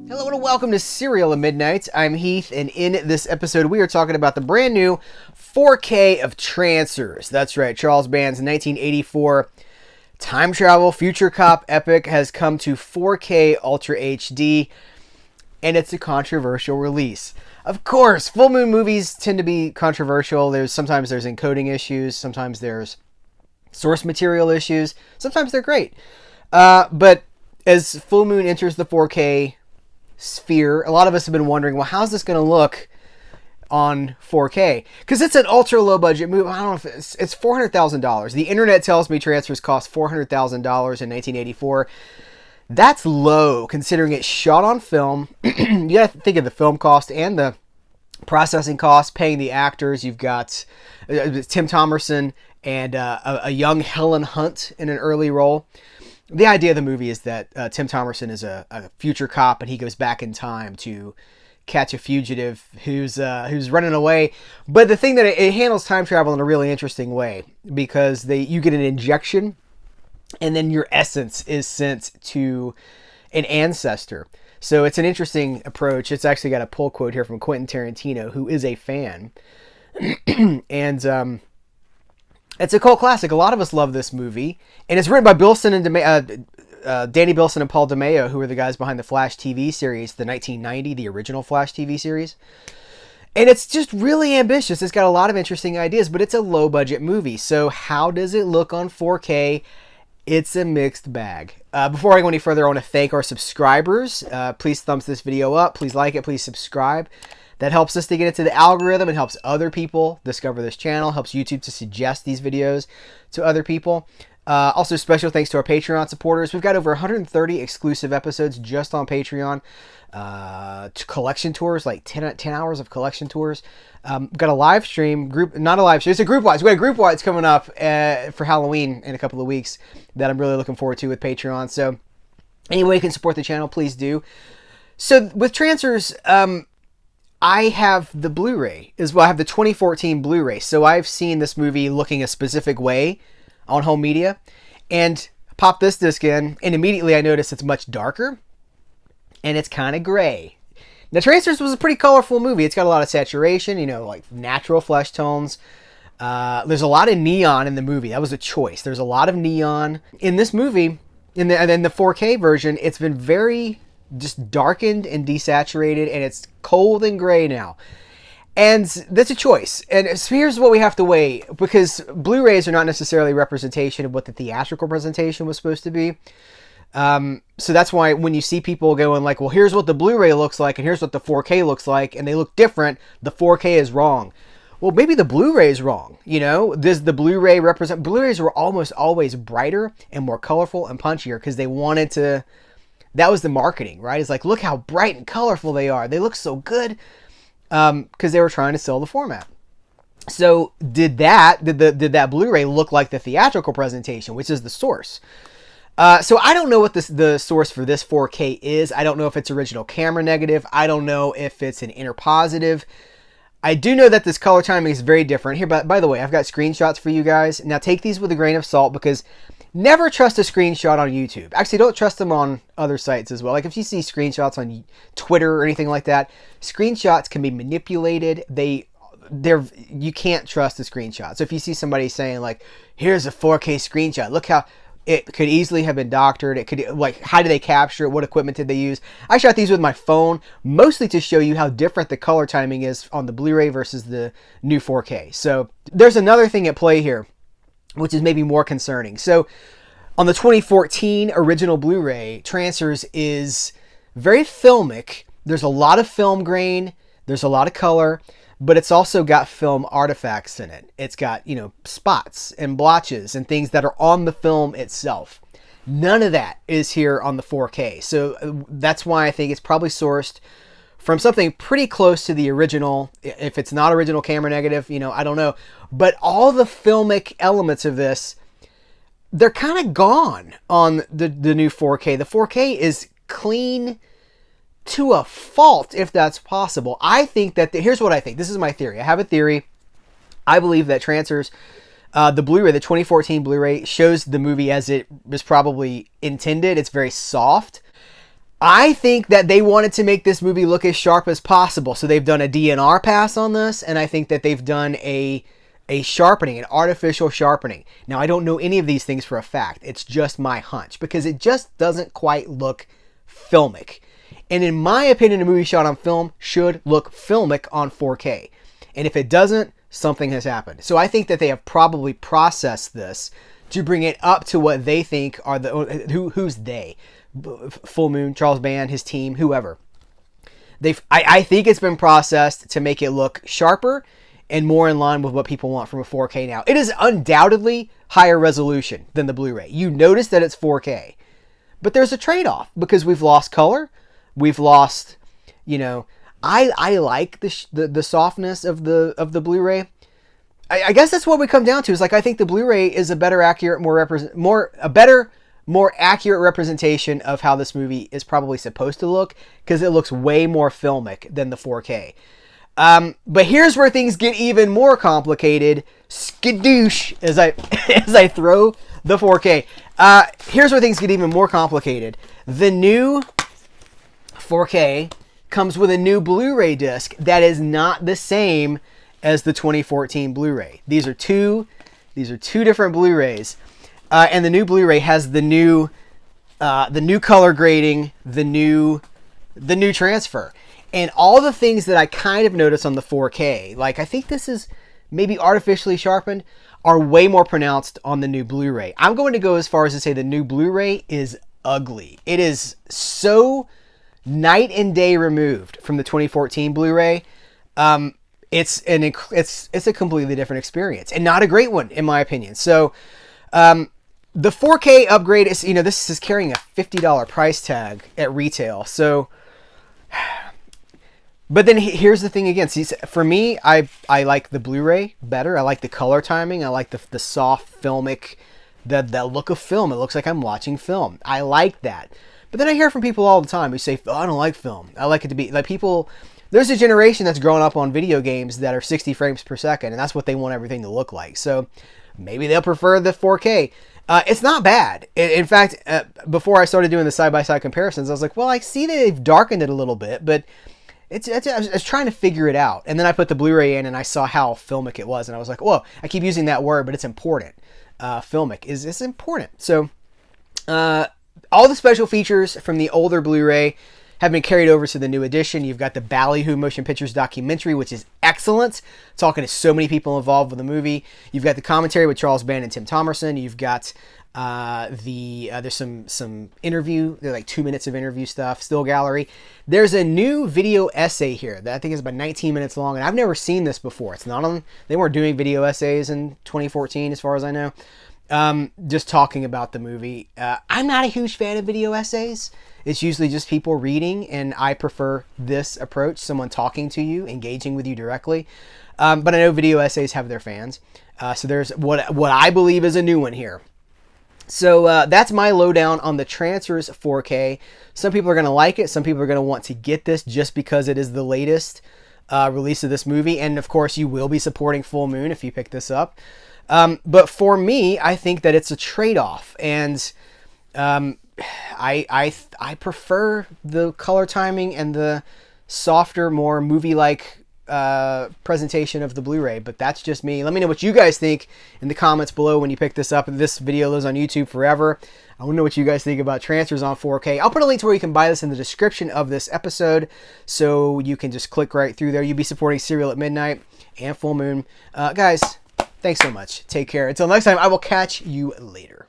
Hello and welcome to CerealAtMidnite. I'm Heath, and in this episode we are talking about the brand new 4K of Trancers. That's right, Charles Band's 1984 time travel future cop epic has come to 4K Ultra HD, and it's a controversial release. Of course, full moon movies tend to be controversial. Sometimes there's encoding issues, sometimes there's source material issues, sometimes they're great. But as full moon enters the 4K sphere, a lot of us have been wondering, well, how's this going to look on 4K? Because it's an ultra low budget movie. I don't know if it's $400,000. The internet tells me Trancers cost $400,000 in 1984. That's low considering it's shot on film. You got to think of the film cost and the processing cost, paying the actors. You've got Tim Thomerson and a young Helen Hunt in an early role. The idea of the movie is that Tim Thomerson is a future cop, and he goes back in time to catch a fugitive who's running away. But the thing that it handles time travel in a really interesting way, because you get an injection, and then your essence is sent to an ancestor. So it's an interesting approach. It's actually got a pull quote here from Quentin Tarantino, who is a fan, and it's a cult classic. A lot of us love this movie, and it's written by Danny Bilson and Paul DeMeo, who are the guys behind the Flash TV series, the 1990, the original Flash TV series. And it's just really ambitious. It's got a lot of interesting ideas, but it's a low-budget movie. So how does it look on 4K? It's a mixed bag. Before I go any further, I want to thank our subscribers. Please thumbs this video up. Please like it. Please subscribe. That helps us to get into the algorithm. It helps other people discover this channel. Helps YouTube to suggest these videos to other people. Also, special thanks to our Patreon supporters. We've got over 130 exclusive episodes just on Patreon. Collection tours, like 10 hours of collection tours. Got a live stream, not a live stream, it's a group watch. We got a group watch coming up for Halloween in a couple of weeks that I'm really looking forward to with Patreon. So any way you can support the channel, please do. So with Trancers, I have the Blu-ray as well. I have the 2014 Blu-ray. So I've seen this movie looking a specific way on home media, and pop this disc in, and immediately I notice it's much darker and it's kind of gray. Now, Trancers was a pretty colorful movie. It's got a lot of saturation, like natural flesh tones. There's a lot of neon in the movie. That was a choice. There's a lot of neon in this movie. In the 4K version, it's been very just darkened and desaturated, and it's cold and gray now. And that's a choice. And so here's what we have to weigh, because Blu-rays are not necessarily a representation of what the theatrical presentation was supposed to be. So that's why when you see people going like, well, here's what the Blu-ray looks like, and here's what the 4K looks like, and they look different, the 4K is wrong. Well, maybe the Blu-ray is wrong. Does the Blu-ray represent? Blu-rays were almost always brighter and more colorful and punchier because they wanted to. That was the marketing, right? It's like, look how bright and colorful they are. They look so good, because they were trying to sell the format. So did that Blu-ray look like the theatrical presentation, which is the source? So I don't know what the source for this 4K is. I don't know if it's original camera negative. I don't know if it's an interpositive. I do know that this color timing is very different. Here, by the way, I've got screenshots for you guys. Now take these with a grain of salt, because never trust a screenshot on YouTube. Actually, don't trust them on other sites as well. Like if you see screenshots on Twitter or anything like that, screenshots can be manipulated. You can't trust the screenshot. So if you see somebody saying like, here's a 4K screenshot, look how it could easily have been doctored. It could, like, how did they capture it? What equipment did they use? I shot these with my phone, mostly to show you how different the color timing is on the Blu-ray versus the new 4K. So there's another thing at play here, which is maybe more concerning. So on the 2014 original Blu-ray, Trancers is very filmic. There's a lot of film grain. There's a lot of color, but it's also got film artifacts in it. It's got, spots and blotches and things that are on the film itself. None of that is here on the 4K. So that's why I think it's probably sourced from something pretty close to the original. If it's not original camera negative, I don't know. But all the filmic elements of this, they're kind of gone on the new 4K. The 4K is clean to a fault, if that's possible. I think that, here's what I think. This is my theory. I have a theory. I believe that Trancers, the Blu-ray, the 2014 Blu-ray, shows the movie as it was probably intended. It's very soft. I think that they wanted to make this movie look as sharp as possible. So they've done a DNR pass on this, and I think that they've done a sharpening, an artificial sharpening. Now, I don't know any of these things for a fact. It's just my hunch, because it just doesn't quite look filmic. And in my opinion, a movie shot on film should look filmic on 4K. And if it doesn't, something has happened. So I think that they have probably processed this to bring it up to what they think are who's they? Full Moon, Charles Band, his team, whoever. I think it's been processed to make it look sharper and more in line with what people want from a 4K now. It is undoubtedly higher resolution than the Blu-ray. You notice that it's 4K. But there's a trade-off because we've lost color. We've lost, I like the softness of the Blu-ray. I guess that's what we come down to. Is like I think the Blu-ray is a better, accurate, more accurate representation of how this movie is probably supposed to look, because it looks way more filmic than the 4K. But here's where things get even more complicated. Skadoosh, as I throw the 4K. Here's where things get even more complicated. The new 4K comes with a new Blu-ray disc that is not the same as the 2014 Blu-ray. These are two different Blu-rays. And the new Blu-ray has the new color grading, the new transfer, and all the things that I kind of noticed on the 4K. Like I think this is maybe artificially sharpened, are way more pronounced on the new Blu-ray. I'm going to go as far as to say the new Blu-ray is ugly. It is so night and day removed from the 2014 Blu-ray. It's a completely different experience and not a great one in my opinion. So. The 4K upgrade is, this is carrying a $50 price tag at retail. So, but then here's the thing again. See, for me, I like the Blu-ray better. I like the color timing. I like the soft filmic, that look of film. It looks like I'm watching film. I like that. But then I hear from people all the time who say, oh, I don't like film. I like it to be like people. There's a generation that's growing up on video games that are 60 frames per second, and that's what they want everything to look like. So maybe they'll prefer the 4K. It's not bad. In fact, before I started doing the side-by-side comparisons, I was like, well, I see they've darkened it a little bit, but I was trying to figure it out. And then I put the Blu-ray in and I saw how filmic it was. And I was like, whoa, I keep using that word, but it's important. Filmic is important. So all the special features from the older Blu-ray have been carried over to the new edition. You've got the Ballyhoo Motion Pictures documentary, which is excellent. Talking to so many people involved with the movie. You've got the commentary with Charles Band and Tim Thomerson. You've got there's some interview. There's like 2 minutes of interview stuff. Still gallery. There's a new video essay here that I think is about 19 minutes long, and I've never seen this before. It's not on. They weren't doing video essays in 2014, as far as I know. Just talking about the movie. I'm not a huge fan of video essays. It's usually just people reading, and I prefer this approach, someone talking to you, engaging with you directly. But I know video essays have their fans. So there's what I believe is a new one here. So that's my lowdown on the Trancers 4K. Some people are going to like it. Some people are going to want to get this just because it is the latest release of this movie. And of course, you will be supporting Full Moon if you pick this up. But for me, I think that it's a trade-off. And I prefer the color timing and the softer, more movie-like presentation of the Blu-ray, but that's just me. Let me know what you guys think in the comments below when you pick this up. This video lives on YouTube forever. I want to know what you guys think about Trancers on 4K. I'll put a link to where you can buy this in the description of this episode, so you can just click right through there. You'll be supporting Cereal at Midnight and Full Moon. Guys, thanks so much. Take care. Until next time, I will catch you later.